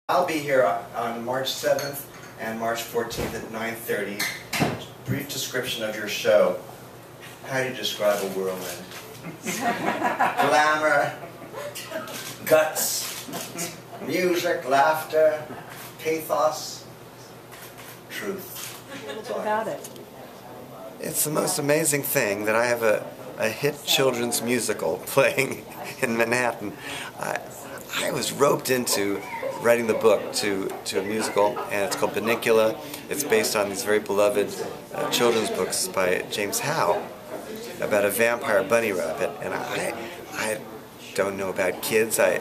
I'll be here on March 7th and March 14th at 9:30. Brief description of your show. How do you describe a whirlwind? Glamour, guts, music, laughter, pathos, truth. What about it? It's the most amazing thing that I have a hit children's musical playing in Manhattan. I was roped into writing the book to a musical, and it's called Bunnicula. It's based on these very beloved children's books by James Howe about a vampire bunny rabbit. And I don't know about kids. I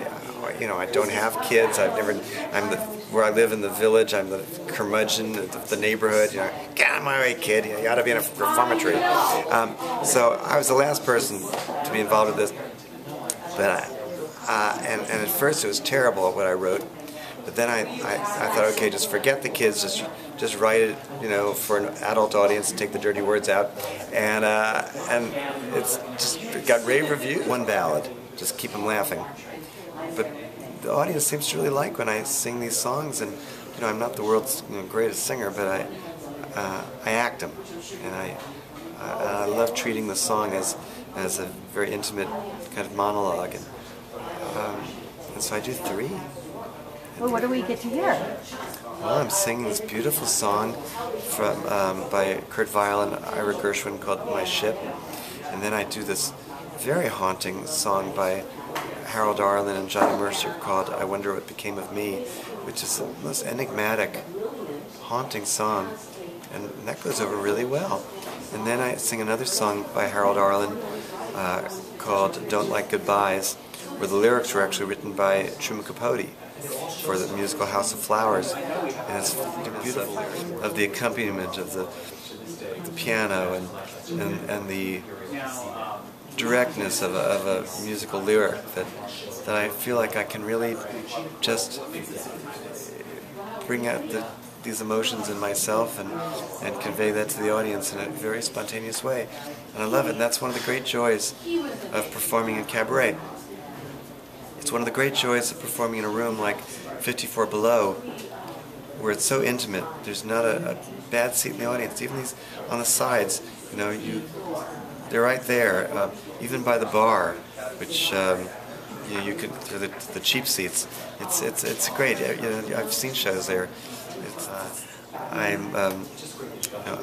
don't have kids. Where I live in the village, I'm the curmudgeon of the neighborhood. Get out of my way, kid. You ought to be in a reformatory. So I was the last person to be involved with this. But and at first it was terrible what I wrote. But then I thought, okay, just forget the kids, just write it, for an adult audience, take the dirty words out, and it got rave reviews. One ballad, just keep them laughing. But the audience seems to really like when I sing these songs, and I'm not the world's greatest singer, but I act them, and I love treating the song as a very intimate kind of monologue, and so I do 3. Well, what do we get to hear? Well, I'm singing this beautiful song by Kurt Weill and Ira Gershwin called My Ship. And then I do this very haunting song by Harold Arlen and Johnny Mercer called I Wonder What Became of Me, which is the most enigmatic, haunting song. And that goes over really well. And then I sing another song by Harold Arlen called Don't Like Goodbyes, where the lyrics were actually written by Truman Capote for the musical House of Flowers, and it's beautiful of the accompaniment of the piano and the directness of a musical lyric that I feel like I can really just bring out these emotions in myself and convey that to the audience in a very spontaneous way, and I love it. And that's one of the great joys of performing in cabaret. It's one of the great joys of performing in a room like 54 Below, where it's so intimate. There's not a bad seat in the audience. Even these on the sides, they're right there. Even by the bar, which you could, through the cheap seats. It's great. I've seen shows there.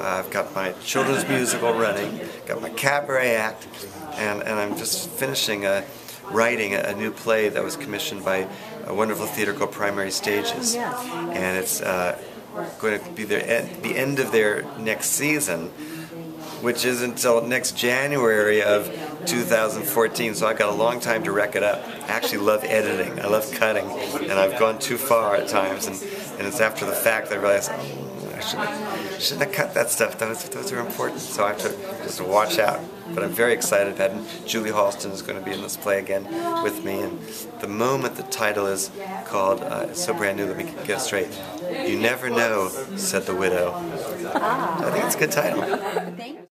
I've got my children's musical running, got my cabaret act, and I'm just finishing writing a new play that was commissioned by a wonderful theater called Primary Stages, and it's going to be the end of their next season, which is until next January of 2014, so I've got a long time to wreck it up. I actually love editing, I love cutting, and I've gone too far at times, and it's after the fact that I realize, I shouldn't have cut that stuff. Those are important, so I have to just watch out. But I'm very excited about it. Julie Halston is going to be in this play again with me, and the moment the title is called, it's so brand new, let me get it straight. You Never Know, Said the Widow. I think it's a good title.